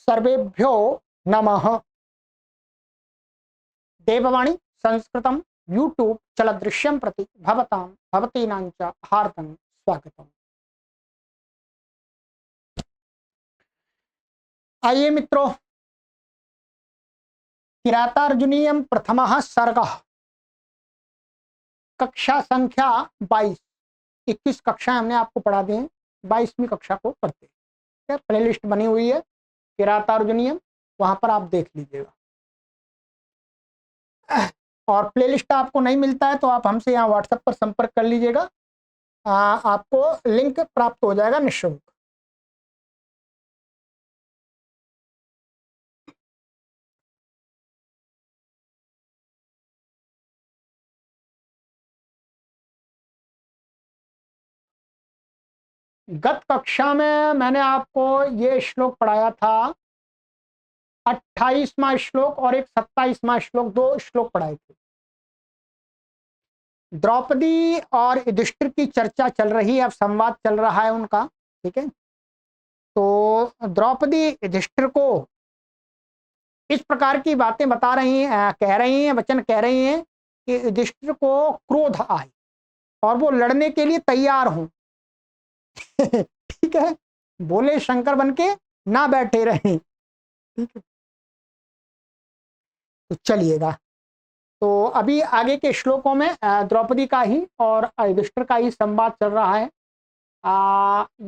सर्वेभ्यो नमः। देववाणी संस्कृतम यूट्यूब चलदृश्यं प्रति भवतां भवतीनां च हार्दं स्वागतम्। आइए मित्रों, किरातार्जुनीयं प्रथमः सर्गः, कक्षा संख्या 22। 21 कक्षा हमने आपको पढ़ा दी, 22वीं कक्षा को पढ़ते हैं। प्लेलिस्ट बनी हुई है किरातार्जुनीयम, वहां पर आप देख लीजिएगा। और प्लेलिस्ट आपको नहीं मिलता है तो आप हमसे यहाँ व्हाट्सएप पर संपर्क कर लीजिएगा, आपको लिंक प्राप्त हो जाएगा निःशुल्क। गत कक्षा में मैंने आपको ये श्लोक पढ़ाया था, 28वां श्लोक और एक 27वां श्लोक, 2 श्लोक पढ़ाए थे। द्रौपदी और युधिष्ठिर की चर्चा चल रही है, अब संवाद चल रहा है उनका, ठीक है। तो द्रौपदी युधिष्ठिर को इस प्रकार की बातें बता रही हैं, कह रही हैं, वचन कह रही हैं कि युधिष्ठिर को क्रोध आए और वो लड़ने के लिए तैयार हों। ठीक है, बोले शंकर बन के ना बैठे रहें, ठीक है। तो चलिएगा, तो अभी आगे के श्लोकों में द्रौपदी का ही और युधिष्ठिर का ही संवाद चल रहा है।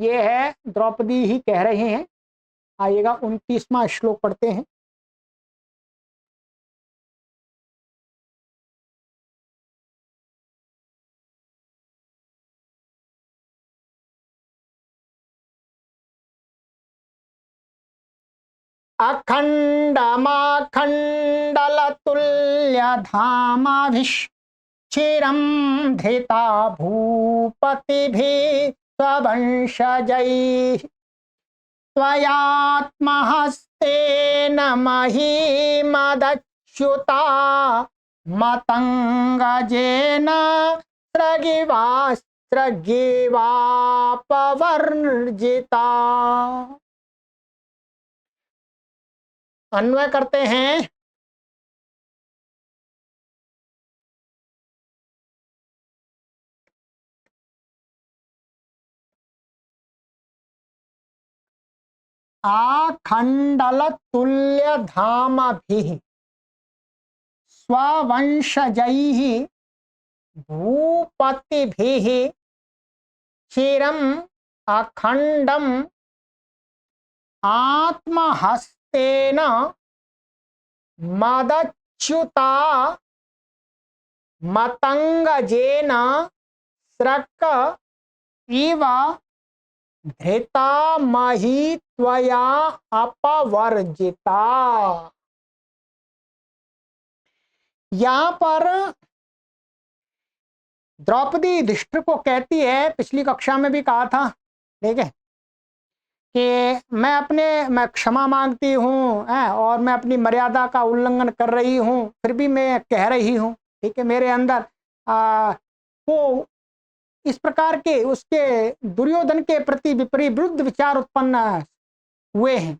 ये है द्रौपदी ही कह रहे हैं। आइएगा 29वां श्लोक पढ़ते हैं। अखण्डमाखण्डलतुल्यधामाभिश्चिरं धृता भूपतिभिः स्ववंशजैः त्वयात्महस्तेन महीमदच्युता मतंगजेन स्रगिवापवर्जिता। अन्वय करते हैं। आखण्डलतुल्यधामभिः स्ववंशजैः भूपतिभिः चिरम् अखण्डम् आत्महस्तेन मदच्युता मतंगजेन स्रक इव धृता मही त्वया अपवर्जिता। यहां पर द्रौपदी युधिष्ठिर को कहती है, पिछली कक्षा में भी कहा था, ठीक है, कि मैं क्षमा मांगती हूँ और मैं अपनी मर्यादा का उल्लंघन कर रही हूँ, फिर भी मैं कह रही हूँ, ठीक है, मेरे अंदर वो इस प्रकार के उसके दुर्योधन के प्रति विरुद्ध विचार उत्पन्न हुए हैं।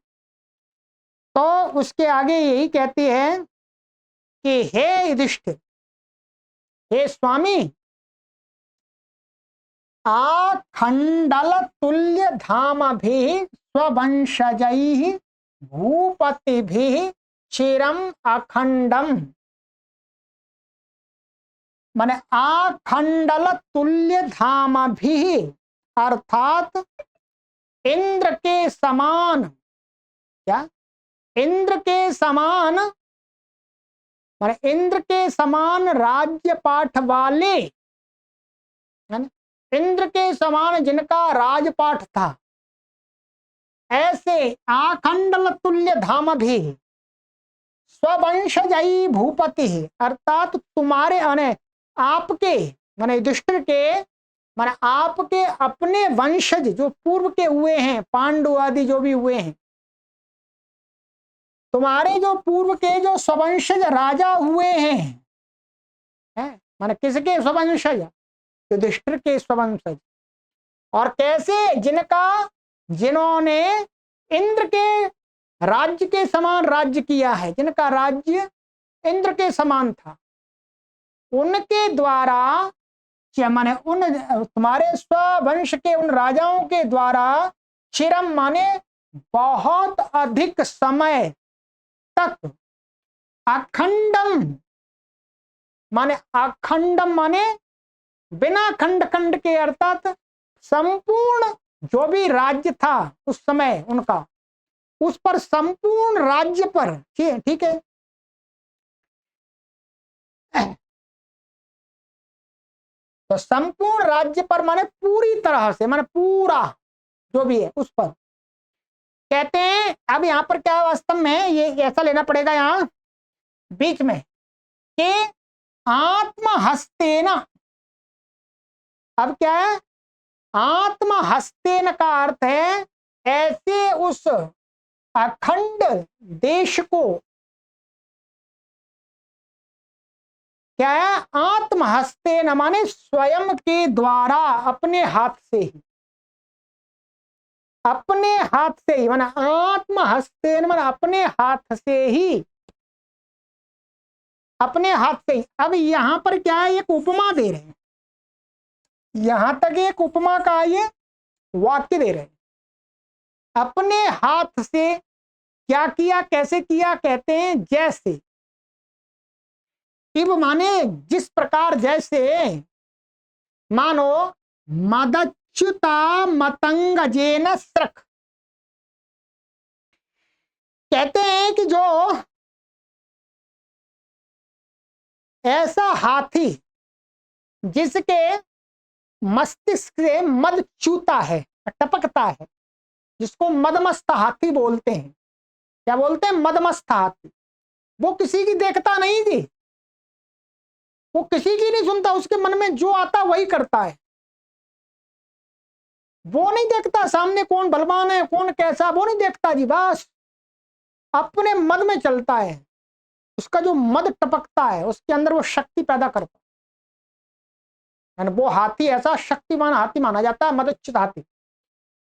तो उसके आगे यही कहती है कि हे युधिष्ठिर, हे स्वामी, आखण्डलतुल्यधामभिः स्ववंशजैः भूपतिभिः चिरम् अखण्डम्, माने आखण्डलतुल्यधामभिः अर्थात इंद्र के समान, क्या इंद्र के समान, माने इंद्र के समान राज्य पाठ वाले, इंद्र के समान जिनका राजपाठ था, ऐसे आखण्डलतुल्यधामभिः स्ववंशजैः भूपति, अर्थात तुम्हारे आपके माने युधिष्ठिर के माने आपके अपने वंशज जो पूर्व के हुए हैं, पांडु आदि जो भी हुए हैं, तुम्हारे जो पूर्व के जो स्ववंशज राजा हुए हैं, माने किसके स्ववंशज? युधिष्ठिर के स्ववंशज। और कैसे? जिनोंने इंद्र के राज्य के समान राज्य किया है, जिनका राज्य इंद्र के समान था, उनके द्वारा माने उन तुम्हारे स्ववंश के उन राजाओं के द्वारा चिरम माने बहुत अधिक समय तक, अखंडम माने बिना खंड खंड के, अर्थात संपूर्ण जो भी राज्य था उस समय उनका, उस पर संपूर्ण राज्य पर, ठीक है, तो संपूर्ण राज्य पर माने पूरी तरह से, माने पूरा जो भी है उस पर। कहते हैं अब यहां पर क्या वास्तव में ये ऐसा लेना पड़ेगा यहां बीच में कि आत्महस्तेन, अब क्या है, आत्महस्तेन का अर्थ है ऐसे उस अखंड देश को, क्या है, आत्महस्तेन माने स्वयं के द्वारा, अपने हाथ से ही, अपने हाथ से ही, माने आत्महस्तेन माने अपने हाथ से ही, अपने हाथ से ही। अब यहां पर क्या है, एक उपमा दे रहे हैं, यहां तक एक उपमा का ये वाक्य दे रहे हैं, अपने हाथ से क्या किया, कैसे किया, कहते हैं जैसे, इव माने जिस प्रकार, जैसे मानो मदच्युता मतंगजेन स्रक, कहते हैं कि जो ऐसा हाथी जिसके मस्तिष्क से मद चूता है, टपकता है, जिसको मदमस्त हाथी बोलते हैं, क्या बोलते हैं, मदमस्त हाथी, वो किसी की देखता नहीं थी, वो किसी की नहीं सुनता, उसके मन में जो आता वही करता है, वो नहीं देखता सामने कौन बलवान है कौन कैसा, वो नहीं देखता जी, बस अपने मद में चलता है, उसका जो मद टपकता है उसके अंदर वो शक्ति पैदा करता है, वो हाथी ऐसा शक्तिमान हाथी माना जाता है, मदच्युत हाथी।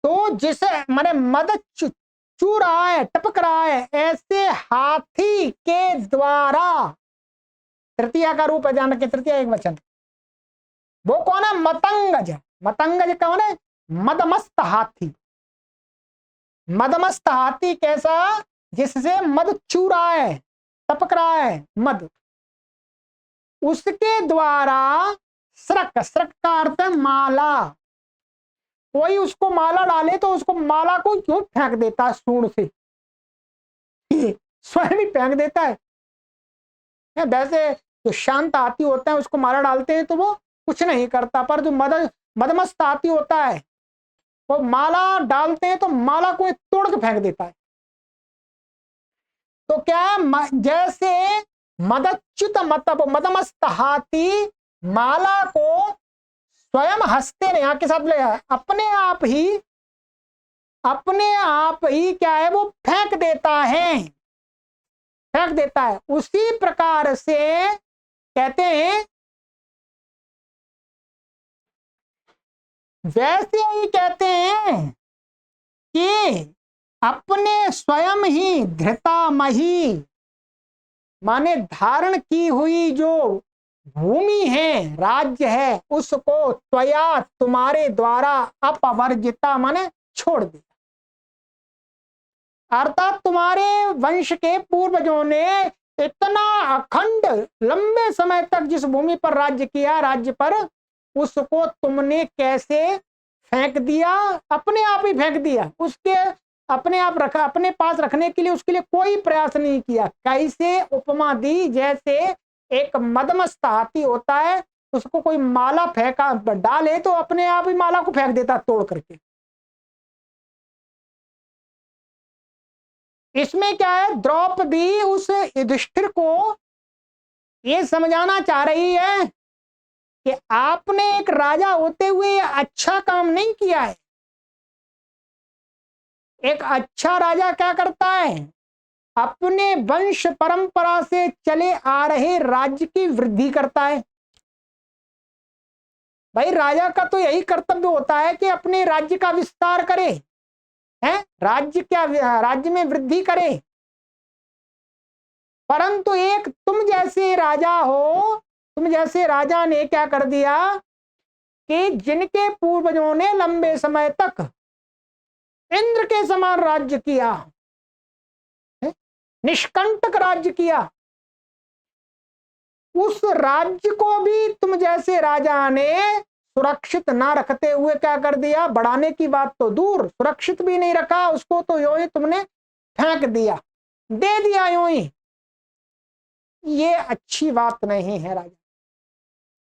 तो जिसे माने मद चू रहा है, टपक रहा है, ऐसे हाथी के द्वारा, तृतीया का रूप है, ध्यान रखें, तृतीया एक वचन, वो कौन है, मतंगज, मतंगज कौन है, मदमस्त हाथी, मदमस्त हाथी कैसा, जिससे मद चू रहा है, टपक रहा है मद, उसके द्वारा स्रक, स्रक का अर्थ है माला, कोई उसको माला डाले तो उसको माला को क्यों फेंक देता है, सूंड से स्वयं ही फेंक देता है। वैसे जो शांत हाथी होता है उसको माला डालते हैं तो वो कुछ नहीं करता, पर जो मदमस्त हाथी होता है वो माला डालते हैं तो माला को तोड़ के फेंक देता है। तो क्या जैसे मदच्युत मतलब मदमस्त हाथी माला को स्वयं हंसते ने, यहां के साथ ले अपने आप ही क्या है, वो फेंक देता है, फेंक देता है, उसी प्रकार से कहते हैं, वैसे ही कहते हैं कि अपने स्वयं ही धृतामही माने धारण की हुई जो भूमि है, राज्य है, उसको त्वया तुम्हारे द्वारा अपवर्जिता माने छोड़ दिया, अर्थात तुम्हारे वंश के पूर्वजों ने इतना अखंड लंबे समय तक जिस भूमि पर राज्य किया, राज्य पर, उसको तुमने कैसे फेंक दिया, अपने आप ही फेंक दिया, उसके अपने आप रखा, अपने पास रखने के लिए उसके लिए कोई प्रयास नहीं किया। कैसे उपमा दी, जैसे एक मदमस्त हाथी होता है, उसको कोई माला फेंका डाले तो अपने आप ही माला को फेंक देता तोड़ करके। इसमें क्या है, द्रौपदी उस युधिष्ठिर को ये समझाना चाह रही है कि आपने एक राजा होते हुए अच्छा काम नहीं किया है। एक अच्छा राजा क्या करता है, अपने वंश परंपरा से चले आ रहे राज्य की वृद्धि करता है। भाई राजा का तो यही कर्तव्य होता है कि अपने राज्य का विस्तार करे, है, राज्य क्या, राज्य में वृद्धि करे। परंतु एक तुम जैसे राजा हो, तुम जैसे राजा ने क्या कर दिया कि जिनके पूर्वजों ने लंबे समय तक इंद्र के समान राज्य किया, निष्कंटक राज्य किया, उस राज्य को भी तुम जैसे राजा ने सुरक्षित ना रखते हुए क्या कर दिया, बढ़ाने की बात तो दूर, सुरक्षित भी नहीं रखा उसको, तो यूं ही तुमने फेंक दिया, दे दिया यूं ही। ये अच्छी बात नहीं है राजा।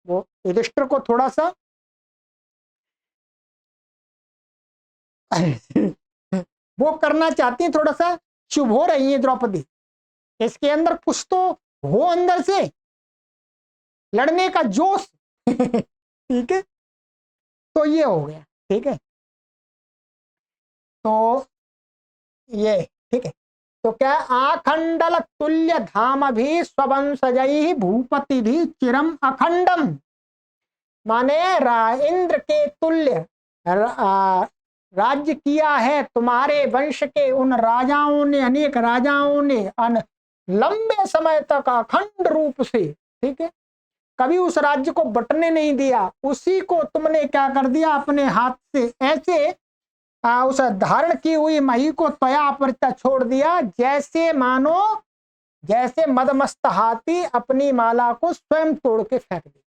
वो युधिष्ठिर को थोड़ा सा वो करना चाहती है, थोड़ा सा चुभ हो रही है द्रौपदी, इसके अंदर कुछ तो हो अंदर से लड़ने का जोश। ठीक है, तो ये हो गया। ठीक है, तो ये ठीक है, तो क्या, आखंडल तुल्य धाम भी स्वंशजई भूपति भी चिरम अखंडम, माने इंद्र के तुल्य राज्य किया है तुम्हारे वंश के उन राजाओं ने, अनेक राजाओं ने लंबे समय तक अखंड रूप से, ठीक है, कभी उस राज्य को बटने नहीं दिया, उसी को तुमने क्या कर दिया, अपने हाथ से ऐसे उस धारण की हुई मही को त्वया अपरिता छोड़ दिया, जैसे मानो जैसे मदमस्त हाथी अपनी माला को स्वयं तोड़ के फेंक देता।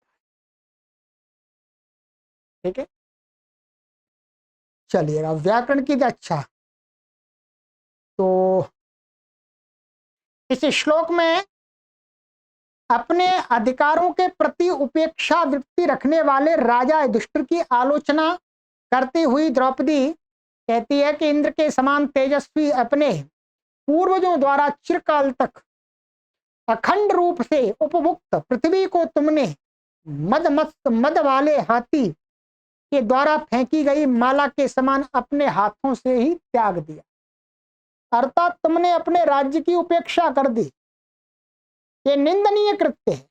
ठीक है, चलिएगा व्याकरण की। अच्छा, तो इस श्लोक में अपने अधिकारों के प्रति उपेक्षा वृत्ति रखने वाले राजा युधिष्ठिर की आलोचना करती हुई द्रौपदी कहती है कि इंद्र के समान तेजस्वी अपने पूर्वजों द्वारा चिरकाल तक अखंड रूप से उपभुक्त पृथ्वी को तुमने मदमस्त मद वाले हाथी के द्वारा फेंकी गई माला के समान अपने हाथों से ही त्याग दिया, अर्थात तुमने अपने राज्य की उपेक्षा कर दी। ये निंदनीय कृत्य है,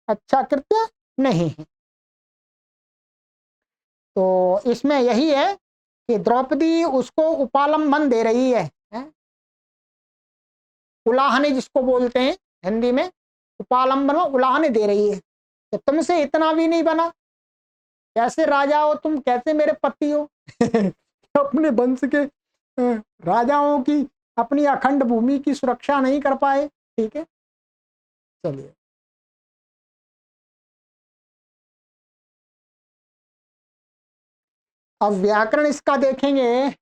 अच्छा कृत्य नहीं है। तो इसमें यही है कि द्रौपदी उसको उपालंबन दे रही है, उलाहने जिसको बोलते हैं हिंदी में, उपालंबन में उलाहने दे रही है कि तुमसे इतना भी नहीं बना, कैसे राजा हो तुम, कैसे मेरे पति हो। अपने वंश के राजाओं की, अपनी अखंड भूमि की सुरक्षा नहीं कर पाए। ठीक है, चलिए अब व्याकरण इसका देखेंगे।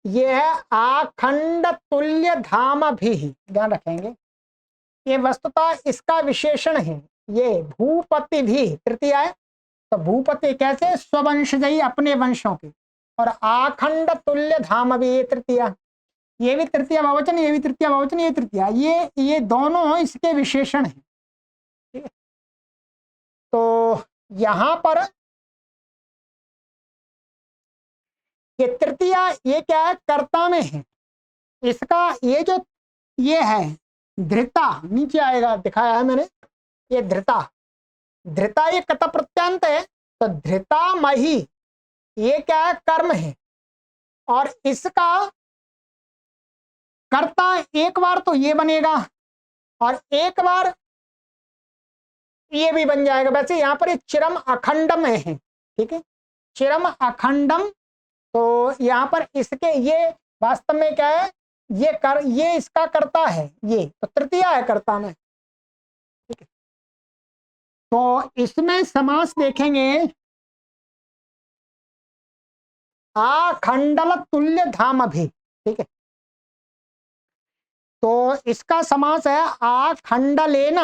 ये है आखंड तुल्य धाम भी, ध्यान रखेंगे, ये वस्तुतः इसका विशेषण है। ये भूपति भी तृतीया है, तो भूपति कैसे, स्ववंशजयी अपने वंशों की, और आखंड तुल्य धाम भी ये तृतीया, ये भी तृतीया बहुवचन, ये भी तृतीया बहुवचन, ये तृतीया, ये दोनों इसके विशेषण हैं। ठीक है, तो यहां पर ये तृतीया, ये क्या है, कर्ता में है। इसका ये जो ये है धृता, नीचे आएगा, दिखाया है मैंने, ये धृता, धृता ये कता प्रत्यांत है, तो धृता मही ये क्या है, कर्म है, और इसका कर्ता एक बार तो ये बनेगा और एक बार ये भी बन जाएगा। वैसे यहां पर ये चिरम अखंडम है। ठीक है, चिरम अखंडम, तो यहां पर इसके ये वास्तव में क्या है, ये इसका कर्ता है, ये तो तृतीया है कर्ता में। ठीक है, तो इसमें समास देखेंगे, आखंडल तुल्य धाम भी। ठीक है, तो इसका समास है आखंडलेन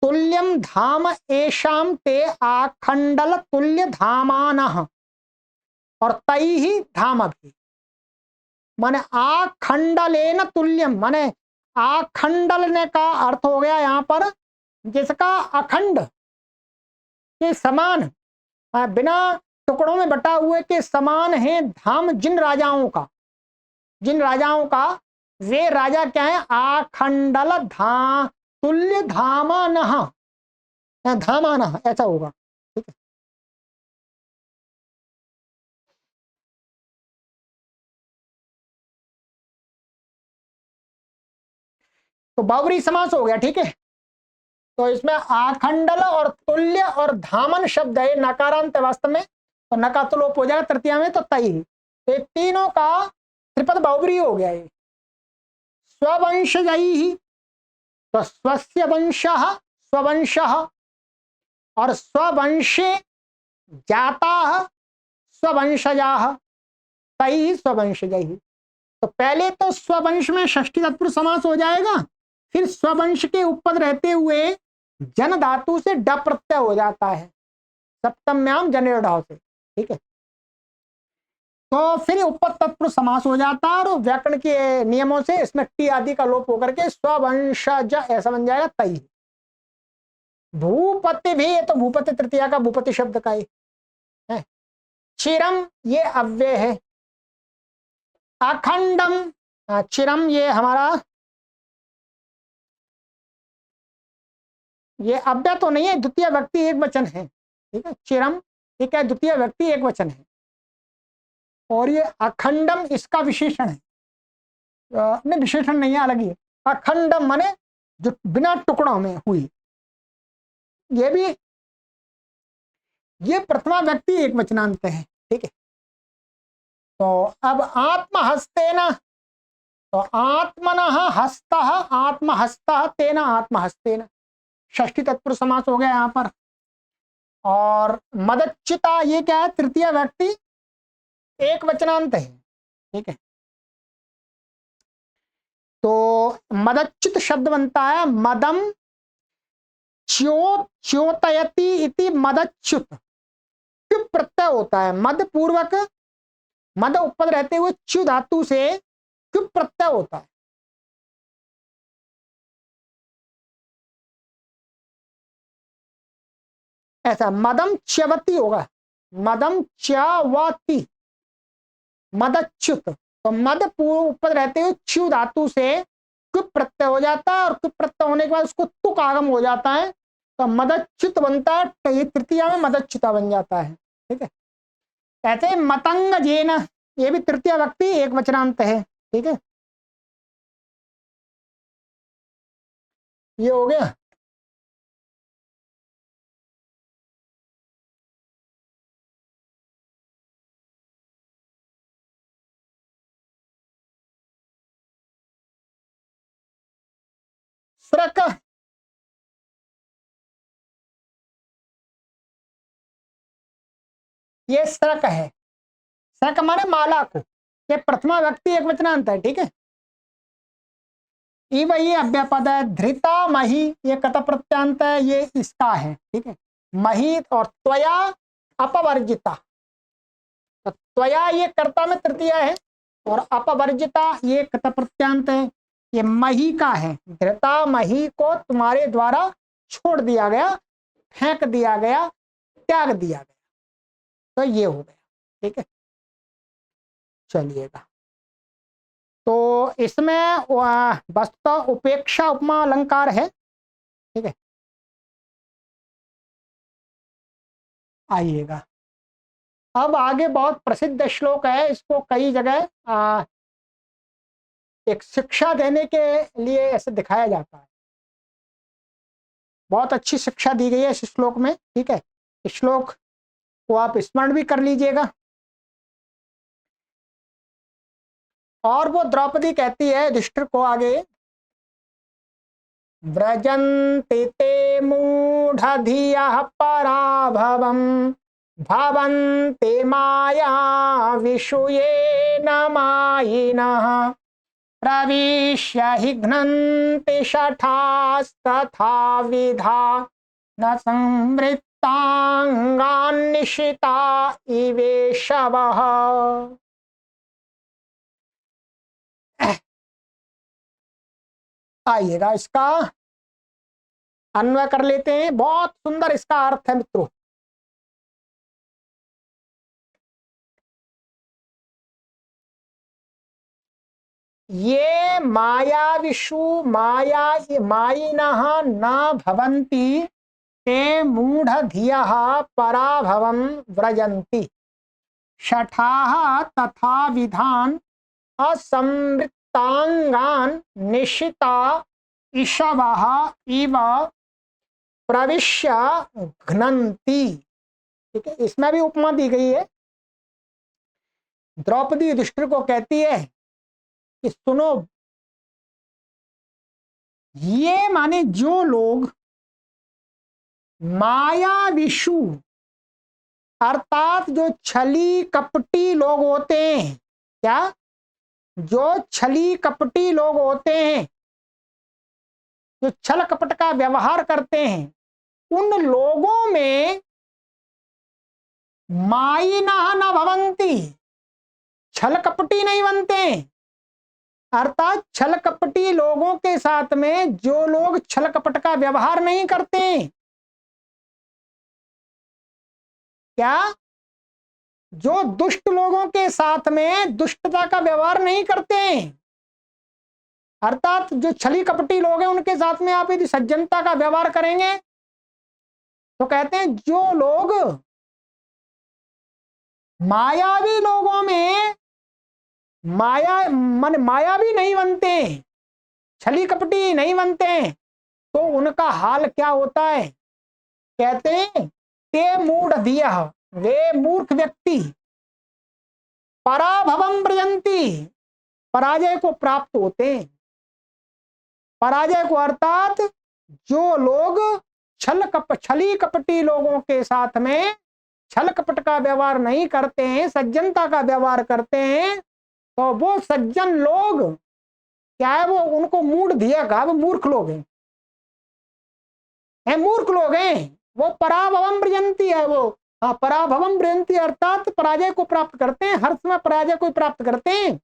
तुल्यम धाम एषाम ते आखंडल तुल्य धामानः, और तई ही धाम भी, माने आखंडलेन तुल्यम, माने आखंडल ने का अर्थ हो गया यहां पर जिसका अखंड के समान, बिना टुकड़ों में बटा हुए के समान है धाम, जिन राजाओं का वे राजा क्या है, आखंडल धाम तुल्य धामानः, धामानः ऐसा होगा, ठीक है। तो बावरी समास हो गया, ठीक है। तो इसमें आखंडल और तुल्य और धामन शब्द है, नकारांत है वास्तव में, तो नका तो लोप हो जाएगा तृतीया में, तो तई, तो तीनों का त्रिपद बावरी हो गया ये। स्ववंशजैः, तो स्वस्य वंशः स्ववंशः, और स्ववंशे जाताः स्ववंशजाः तैः स्ववंशजैः। तो पहले तो स्ववंश में षष्ठी तत्पुरुष समास हो जाएगा, फिर स्ववंश के उपपद रहते हुए जन धातु से ड प्रत्यय हो जाता है, सप्तम्याम जनेर ढाव से, ठीक है। तो फिर उपपद तत्पुरुष समास हो जाता है, और व्याकरण के नियमों से इसमें टी आदि का लोप होकर के स्ववंशज ऐसा बन जाएगा तई। भूपति भी, ये तो भूपति तृतीया का भूपति शब्द का ही है। चिरम ये अव्यय है। अखंडम, चिरम ये हमारा, ये अव्यय तो नहीं है, द्वितीय व्यक्ति एक वचन है, ठीक है। चिरम ठीक है, द्वितीय व्यक्ति एक वचन है। और ये अखंडम इसका विशेषण है, नहीं विशेषण नहीं है, अलग ही है। अखंडम माने जो बिना टुकड़ों में हुई, ये भी, ये प्रथमा व्यक्ति एक वचनांत है, ठीक है। तो अब आत्महस्तेन, तो आत्मनः हस्तः आत्महस्तः तेन आत्महस्तेन, षष्ठी तत्पुरुष समास हो गया यहाँ पर। और मदच्युता ये क्या है, तृतीय व्यक्ति एक वचनांत है, ठीक है। तो मदच्युत शब्द बनता है मदम च्योतयति इति मदच्युत, क्यों प्रत्यय होता है, मद पूर्वक, मद उपपद रहते हुए च्यु धातु से क्यों प्रत्यय होता है। ऐसा मदम च्यवती होगा, मदम च्यवती, मदच्युत, तो मद पूर्व उपपद रहते हुए च्यु धातु से कुप प्रत्यय हो जाता है, और कुप प्रत्यय होने के बाद उसको तुक आगम हो जाता है, तो मदच्युत बनता है, तो ये तृतीया में मदच्युता बन जाता है, ठीक है। ऐसे मतंग जेन, ये भी तृतीय व्यक्ति एक वचनांत है, ठीक है। ये हो गया। स्रक, ये स्रक है, स्रक माने माला को, ये प्रथमा व्यक्ति एक वचनांत है, ठीक है। इव ये अव्यपद है। धृता मही ये कत प्रत्यांत है, ये इसका है, ठीक है। मही और त्वया अपवर्जिता, तो त्वया ये कर्ता में तृतीया है, और अपवर्जिता ये कत प्रत्यांत है, ये मही का है। धृता मही को तुम्हारे द्वारा छोड़ दिया गया, फेंक दिया गया, त्याग दिया गया, तो ये हो गया, ठीक है। चलिएगा, तो इसमें वस्तुतः उपेक्षा उपमा अलंकार है, ठीक है। आइएगा, अब आगे बहुत प्रसिद्ध श्लोक है, इसको कई जगह एक शिक्षा देने के लिए ऐसे दिखाया जाता है। बहुत अच्छी शिक्षा दी गई है इस श्लोक में, ठीक है। इस श्लोक को आप स्मरण भी कर लीजिएगा। और वो द्रौपदी कहती है युधिष्ठिर को आगे, व्रजन्ति ते मूढ़धियः पराभवम् भवन्ति माया विषुयेन मायिनः प्रविश्य हि घ्नन्ति शठास्तथा विधा न संवृत्तांगान्निशिता इवेशवः। आइएगा, इसका अन्वय कर लेते हैं। बहुत सुंदर इसका अर्थ है मित्रों। ये मायाविषु मायिनः न भवन्ति ते मूढ़धियः पराभवं व्रजन्ति। शठाः तथा विधान असंवृत्तांगान निशिता इषवः इव प्रविश्य घ्नन्ति। ठीक है, इसमें भी उपमा दी गई है। द्रौपदी युधिष्ठिर को कहती है कि सुनो, ये माने जो लोग मायाविषु अर्थात जो छली कपटी लोग होते हैं, क्या, जो छली कपटी लोग होते हैं, जो छल कपट का व्यवहार करते हैं, उन लोगों में मायिनः न भवन्ति, छल कपटी नहीं बनते। अर्थात छल कपटी लोगों के साथ में जो लोग छल कपट का व्यवहार नहीं करते, क्या, जो दुष्ट लोगों के साथ में दुष्टता का व्यवहार नहीं करते, अर्थात जो छली कपटी लोग हैं उनके साथ में आप यदि सज्जनता का व्यवहार करेंगे तो कहते हैं जो लोग मायावी लोगों में मायावी नहीं बनते, छली कपटी नहीं बनते, तो उनका हाल क्या होता है। कहते हैं ते मूढ़धियः, वे मूर्ख व्यक्ति, पराभवं व्रजन्ति, पराजय को प्राप्त होते हैं। पराजय को अर्थात जो लोग छली कपटी लोगों के साथ में छल कपट का व्यवहार नहीं करते हैं, सज्जनता का व्यवहार करते हैं, तो वो सज्जन लोग क्या है, वो उनको मूढ़धिया कहा, वो मूर्ख लोग हैं, मूर्ख लोग हैं। वो पराभवम व्रजन्ति है, वो हाँ पराभवम व्रजन्ति अर्थात पराजय को प्राप्त करते हैं, हर समय पराजय को प्राप्त करते हैं,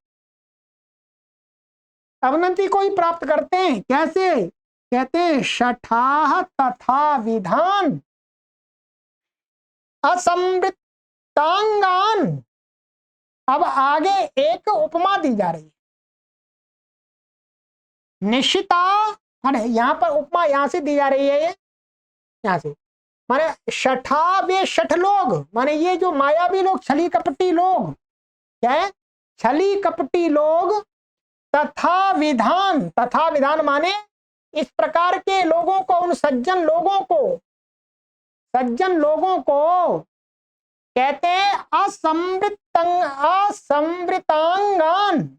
अवनति को ही प्राप्त करते हैं। कैसे, कहते हैं शठाः तथा विधान असंवृत्तांगान। अब आगे एक उपमा दी जा रही है, निशिता, माने यहां पर उपमा यहां से दी जा रही है, यहां से माने शठा, वे शठ लोग, माने ये जो मायावी लोग, छली कपटी लोग, क्या है, छली कपटी लोग, तथा विधान, तथा विधान माने इस प्रकार के लोगों को, उन सज्जन लोगों को कहते हैं असंवृतांगान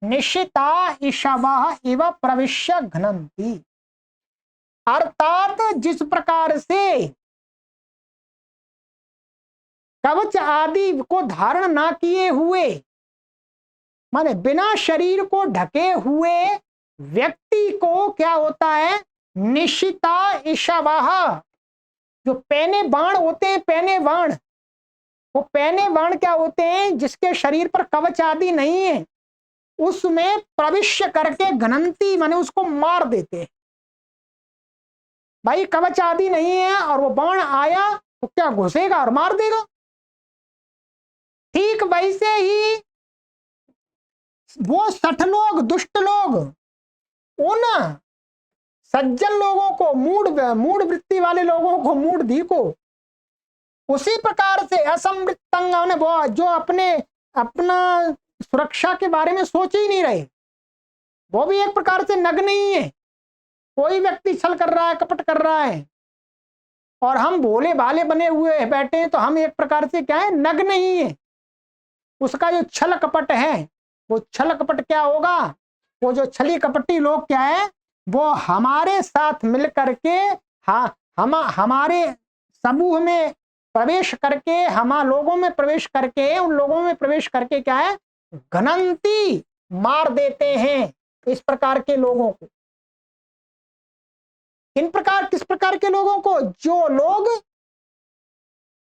निशिता इषवः इव प्रविश्य घ्नन्ति। अर्थात जिस प्रकार से कवच आदि को धारण ना किए हुए, माने बिना शरीर को ढके हुए व्यक्ति को क्या होता है, निशिता इषवः, जो पैने बाण होते हैं, पैने बाण, वो पैने बाण क्या होते हैं, जिसके शरीर पर कवच आदि नहीं है, उसमें प्रविश्य करके घ्नन्ति माने उसको मार देते हैं। भाई कवच आदि नहीं है और वो बाण आया तो क्या घुसेगा और मार देगा। ठीक वैसे ही वो सठ लोग, दुष्ट लोग, उन सज्जन लोगों को, मूढ़ वृत्ति वाले लोगों को, मूढ़धी को, उसी प्रकार से असंवृत्तांग, वो जो अपना सुरक्षा के बारे में सोच ही नहीं रहे, वो भी एक प्रकार से नग्न ही है। कोई व्यक्ति छल कर रहा है, कपट कर रहा है, और हम भोले भाले बने हुए बैठे हैं, तो हम एक प्रकार से क्या है, नग्न ही है। उसका जो छल कपट है, वो छल कपट क्या होगा, वो जो छली कपटी लोग क्या है, वो हमारे साथ मिल करके, हाँ हमारे समूह में प्रवेश करके, लोगों में प्रवेश करके, उन लोगों में प्रवेश करके क्या है, घ्नन्ति, मार देते हैं इस प्रकार के लोगों को। किस प्रकार के लोगों को, जो लोग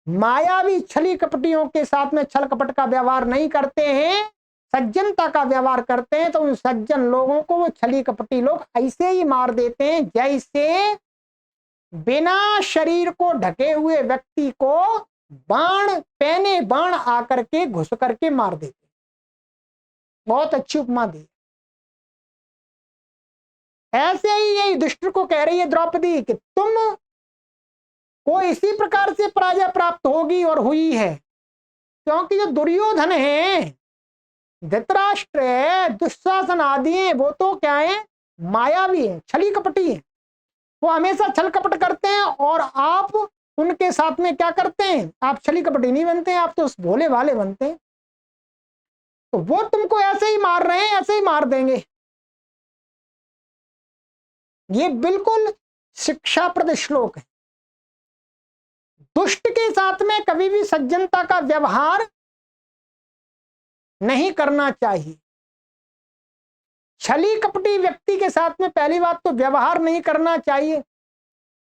मायावी छली कपटियों के साथ में छल कपट का व्यवहार नहीं करते हैं, सज्जनता का व्यवहार करते हैं, तो उन सज्जन लोगों को वो छली कपटी लोग ऐसे ही मार देते हैं जैसे बिना शरीर को ढके हुए व्यक्ति को पैने बाण आकर के घुस करके मार देते। बहुत अच्छी उपमा दी। ऐसे ही ये युधिष्ठिर को कह रही है द्रौपदी कि तुम को इसी प्रकार से पराजय प्राप्त होगी और हुई है, क्योंकि जो दुर्योधन है, धृतराष्ट्र है, दुशासन आदि है, वो तो क्या है, मायावी है, छली कपटी है। वो हमेशा छल कपट करते हैं और आप उनके साथ में क्या करते हैं, आप छली कपटी नहीं बनते हैं, आप तो भोले भाले बनते हैं। तो वो तुमको ऐसे ही मार रहे हैं, ऐसे ही मार देंगे। ये बिल्कुल शिक्षाप्रद श्लोक है। दुष्ट के साथ में कभी भी सज्जनता का व्यवहार नहीं करना चाहिए। छली कपटी व्यक्ति के साथ में पहली बात तो व्यवहार नहीं करना चाहिए,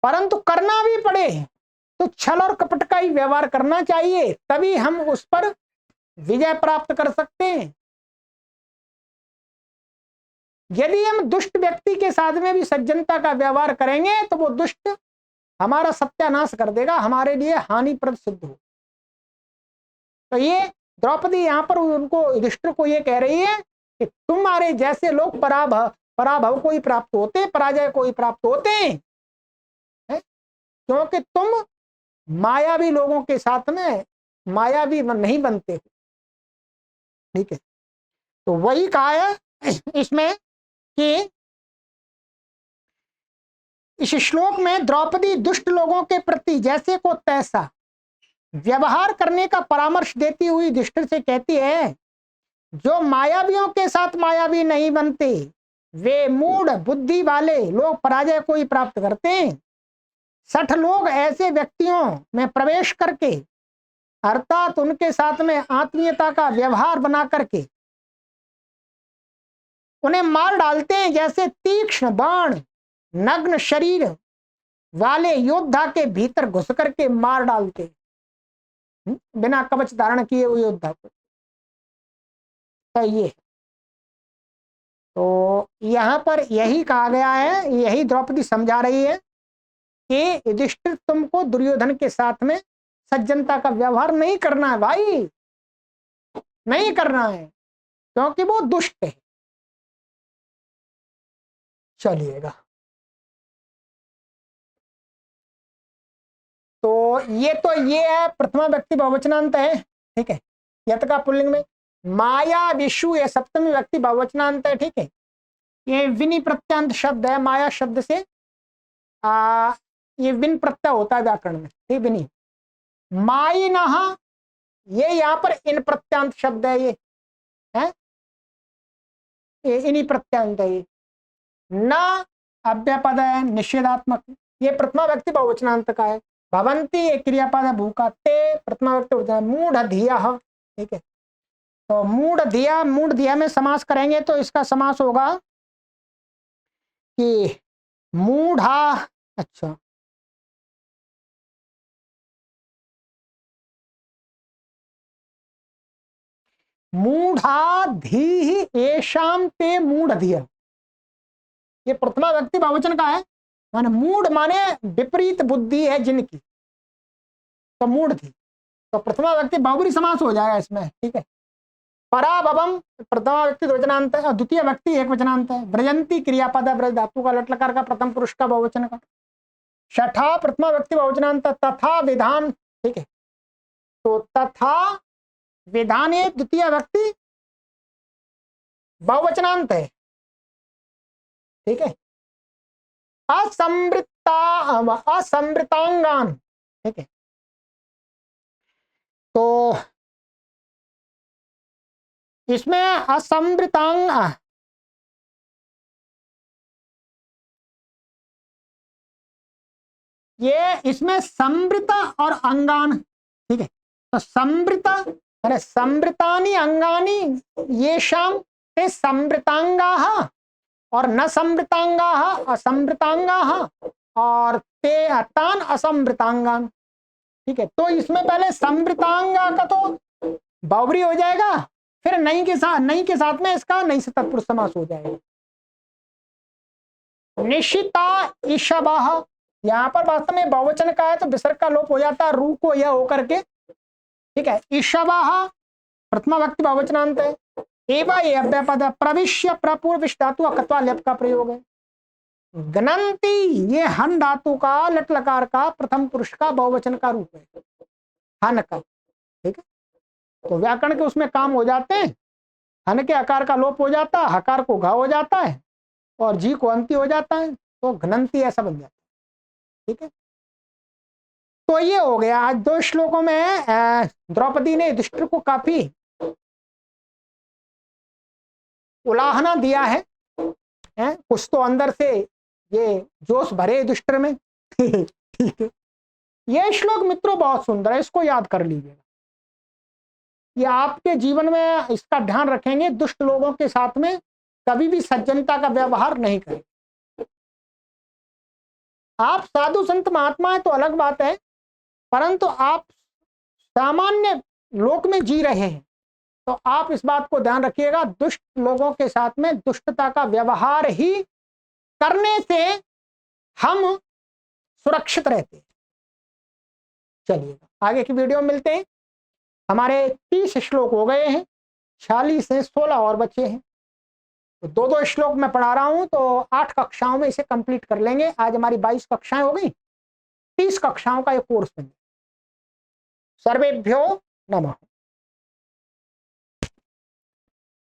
परंतु करना भी पड़े तो छल और कपट का ही व्यवहार करना चाहिए, तभी हम उस पर विजय प्राप्त कर सकते हैं। यदि हम दुष्ट व्यक्ति के साथ में भी सज्जनता का व्यवहार करेंगे तो वो दुष्ट हमारा सत्यानाश कर देगा, हमारे लिए हानिप्रद सिद्ध हो। तो ये द्रौपदी यहां पर उनको युधिष्ठिर को ये कह रही है कि तुम्हारे जैसे लोग पराभव को ही प्राप्त होते, पराजय को ही प्राप्त होते हैं, क्योंकि तुम मायावी लोगों के साथ में मायावी नहीं बनते हो। ठीक है, तो वही कहा है इसमें कि इस श्लोक में द्रौपदी दुष्ट लोगों के प्रति जैसे को तैसा व्यवहार करने का परामर्श देती हुई युधिष्ठिर से कहती है, जो मायावियों के साथ मायावी नहीं बनते, वे मूढ़ बुद्धि वाले लोग पराजय को ही प्राप्त करते हैं। 60 लोग ऐसे व्यक्तियों में प्रवेश करके, अर्थात उनके साथ में आत्मीयता का व्यवहार बना करके उन्हें मार डालते हैं, जैसे तीक्ष्ण बाण नग्न शरीर वाले योद्धा के भीतर घुस करके मार डालते, बिना कवच धारण किए हुए योद्धा को। तो ये तो यहां पर यही कहा गया है, यही द्रौपदी समझा रही है कि युधिष्ठिर तुमको दुर्योधन के साथ में सज्जनता का व्यवहार नहीं करना है भाई, नहीं करना है, क्योंकि वो दुष्ट है। चलिएगा, तो ये है प्रथमा व्यक्ति बहुवचनांत है। ठीक है, यत का पुल्लिंग में माया विषु ये सप्तमी व्यक्ति बहुवचनांत है। ठीक है, ये विनि प्रत्यांत शब्द है, माया शब्द से ये विन प्रत्यय होता है व्याकरण में। ठीक, विनि माई नहा, ये यहाँ पर इन प्रत्यांत शब्द है, ये है इन्हीं प्रत्यांत है। ये न अव्यपद है, निषेधात्मक, ये प्रथमा व्यक्ति बहुवचनांत का है। भवंती एक क्रियापद है, भूखा, ते प्रथमा व्यक्ति मूढ़ धिया। ठीक है, तो मूढ़ धिया में समास करेंगे तो इसका समास होगा कि मूढ़ा, अच्छा मूढ़ा धी एशाम ते मूढ़ धिया, ये प्रथमा व्यक्ति बहुवचन का है। माने मूढ़ माने विपरीत बुद्धि है जिनकी, तो मूढ़ थी, तो प्रथमा व्यक्ति बहुब्री समास हो जाएगा इसमें। ठीक है, पराभवम प्रथमा व्यक्ति द्विवचनांत है, द्वितीय व्यक्ति एक वचनांत है। ब्रजंती क्रियापद है, ब्रज धातु का लट लकार का प्रथम पुरुष का बहुवचन का। छठा प्रथमा व्यक्ति बहुवचनांत तथा विधान। ठीक है, तो तथा विधान द्वितीय व्यक्ति बहुवचनांत है। ठीक है, असमृतांगान। ठीक है, तो इसमें असमृतांग, ये इसमें समृता और अंगान। ठीक है, तो समृता अरे समृतानि अंगानी ये शाम ते समृतांगा, और न समृतांगा असमृतांगा, और ते तान असमृतांगान। ठीक है, तो इसमें पहले समृतांगा का तो बावरी हो जाएगा, फिर नहीं के साथ में इसका नहीं से तत्पुरुष समास हो जाएगा। निशिता ईशबाह, यहाँ पर वास्तव में बहुवचन का है तो विसर्ग का लोप हो जाता है, रू को यह होकर के। ठीक है, ईशबाह प्रथमा व्यक्ति बहुवचनांत है। एवं ये अव्यपद प्रविश्य प्रपूर्व धातु अकत्वा लेप का प्रयोग है। गणंती ये हन धातु का लट लकार का प्रथम पुरुष का बहुवचन का रूप है, हन का। ठीक है, तो व्याकरण के उसमें काम हो जाते हैं। हन के आकार का लोप हो जाता है, हकार को घा हो जाता है और जी को अंति हो जाता है, तो घनंती ऐसा बन जाता है। ठीक है, तो ये हो गया आज 2 श्लोकों में द्रौपदी ने युधिष्ठिर को काफी उलाहना दिया है, कुछ तो अंदर से ये जोश भरे युधिष्ठिर में। ठीक है, ये श्लोक मित्रों बहुत सुंदर है, इसको याद कर लीजिएगा। ये आपके जीवन में इसका ध्यान रखेंगे, दुष्ट लोगों के साथ में कभी भी सज्जनता का व्यवहार नहीं करें। आप साधु संत महात्मा है तो अलग बात है, परंतु आप सामान्य लोक में जी रहे हैं तो आप इस बात को ध्यान रखिएगा, दुष्ट लोगों के साथ में दुष्टता का व्यवहार ही करने से हम सुरक्षित रहते हैं। चलिएगा आगे की वीडियो में मिलते हैं। हमारे 30 श्लोक हो गए हैं, 46 हैं, 16 और बचे हैं। तो 2-2 श्लोक मैं पढ़ा रहा हूं तो 8 कक्षाओं में इसे कंप्लीट कर लेंगे। आज हमारी 22 कक्षाएं हो गई, 30 कक्षाओं का ये कोर्स बन गया। सर्वेभ्यो नमः।